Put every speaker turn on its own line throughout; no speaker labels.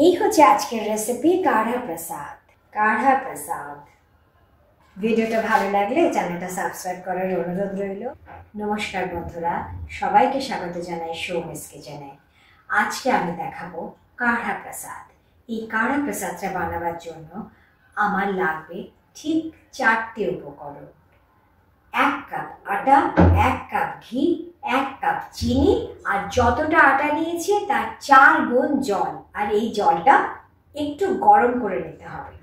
এই হচ্ছে আজকের রেসিপি কাঢ়া প্রসাদ। কাঢ়া প্রসাদ ভিডিওটা ভালো লাগলে চ্যানেলটা সাবস্ক্রাইব করার অনুরোধ রইল। নমস্কার বন্ধুরা, সবাইকে স্বাগত জানাই সৌমিস কিচেনে। আজকে আমি দেখাবো কাঢ়া প্রসাদ। এই কাঢ়া প্রসাদটা বানাবার জন্য আমার লাগবে ঠিক 4টে উপকরণ। 1 কাপ আটা, 1 কাপ ঘি, 1 কাপ চিনি, আর যতটা আটা নিয়েছি তার 4 গুণ জল। আর এই জলটা একটু গরম করে নিতে হবে,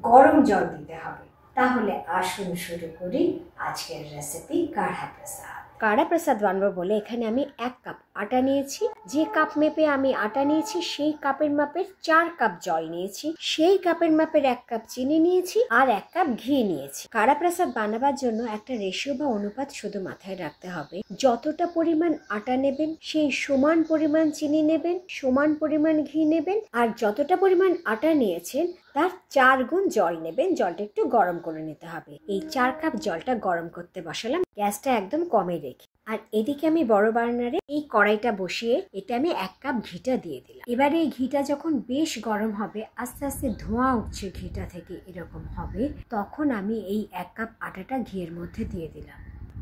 গরম জল দিতে হবে। তাহলে আসুন শুরু করি আজকের রেসিপি কাঢ়া প্রসাদ। কাঢ়া প্রসাদ বানাবো বলে এখানে আমি 1 কাপ আটা নিয়েছি। যে কাপ মেপে আমি আটা নিয়েছি সেই কাপের মাপের 4 কাপ জল নিয়েছি। সেই কাপের মাপের 1 কাপ চিনি নিয়েছি আর 1 কাপ ঘি নিয়েছি। কাঢ়া প্রসাদ বানাবার জন্য একটা রেশিও বা অনুপাত শুধু মাথায় রাখতে হবে। যতটা পরিমাণ আটা নেবেন সেই সমান পরিমাণ চিনি নেবেন, সমান পরিমাণ ঘি নেবেন, আর যতটা পরিমাণ আটা নিয়েছেন তার 4 গুণ জল নেবেন। জলটা একটু গরম করে নিতে হবে। এই 4 কাপ জলটা গরম করতে বসালাম, গ্যাসটা একদম কমে রেখে। আর এদিকে আমি বড় বার্নারে এই কড়াইটা বসিয়ে এটা আমি 1 কাপ ঘিটা দিয়ে দিলাম। এবারে এই ঘিটা যখন বেশ গরম হবে, আস্তে আস্তে ধোঁয়া উঠছে ঘিটা থেকে, এরকম হবে, তখন আমি এই 1 কাপ আটাটা ঘিয়ের মধ্যে দিয়ে দিলাম।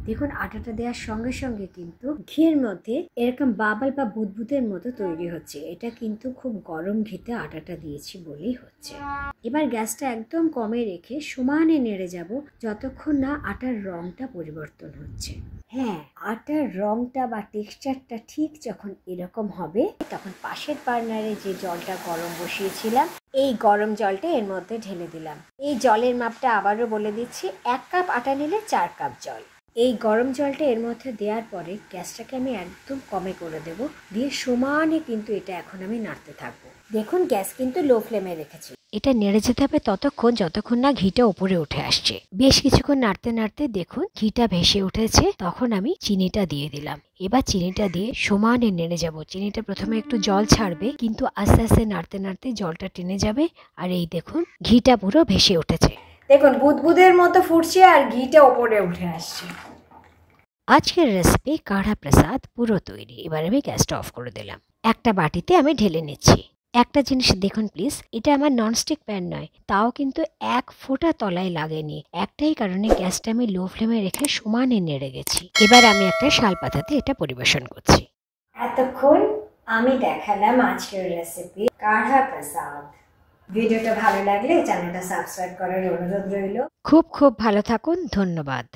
দেখুন আটাটা দেওয়ার সঙ্গে সঙ্গে কিন্তু ঘিয়ের মধ্যে এরকম বাবল বা বুদবুদের মতো তৈরি হচ্ছে। এটা কিন্তু খুব গরম ঘিতে আটাটা দিয়েছি বলেই হচ্ছে। এবার গ্যাসটা একদম কমে রেখে সমানে নেড়ে যাব যতক্ষণ না আটার রংটা পরিবর্তন হচ্ছে। হ্যাঁ, আটার রংটা বা টেক্সচারটা ঠিক যখন এরকম হবে তখন পাশের বার্নারে যে জলটা গরম বসিয়েছিলাম এই গরম জলটা এর মধ্যে ঢেলে দিলাম। এই জলের মাপটা আবারও বলে দিচ্ছি, 1 কাপ আটা নিলে 4 কাপ জল। এই গরম জলটা এর মধ্যে দেওয়ার পরে গ্যাসটাকে আমি একদম কমে করে দেব, দিয়ে সমানে কিন্তু এটা এখন আমি নাড়তে থাকবো। দেখুন গ্যাস কিন্তু লো ফ্লেমে রেখেছি। এটা নেড়ে যেতে হবে ততক্ষণ যতক্ষণ না ঘিটা উপরে উঠে আসছে। বেশ কিছুক্ষণ নাড়তে নাড়তে দেখুন ঘিটা ভেসে উঠেছে, তখন আমি চিনিটা দিয়ে দিলাম। এবার চিনিটা দিয়ে সমানে নেড়ে যাব। চিনিটা প্রথমে একটু জল ছাড়বে, কিন্তু আস্তে আস্তে নাড়তে নাড়তে জলটা টেনে যাবে। আর এই দেখুন ঘিটা পুরো ভেসে উঠেছে। দেখুন বুদবুদের মতো ফুটছে আর ঘিটা ওপরে উঠে আসছে। আজকের রেসিপি কাঢ়া প্রসাদ পুরো তৈরি। এবার আমি গ্যাসটা অফ করে দিলাম। একটা বাটিতে আমি ঢেলে নিচ্ছি। একটা জিনিস দেখুন প্লিজ, এটা আমার ননস্টিক প্যান নয়, তাও কিন্তু 1 ফোঁটা তলায় লাগেনি। একটাই কারণে গ্যাসটা আমি লো ফ্লেমে রেখে সমানে নেড়ে গেছি। এবার আমি একটা শালপাতাতে এটা পরিবেশন করছি। এতক্ষণ আমি দেখালাম আজকের রেসিপি কাঢ়া প্রসাদ। ভিডিওটা ভালো লাগলে চ্যানেলটা সাবস্ক্রাইব করার অনুরোধ রইল। খুব খুব ভালো থাকুন, ধন্যবাদ।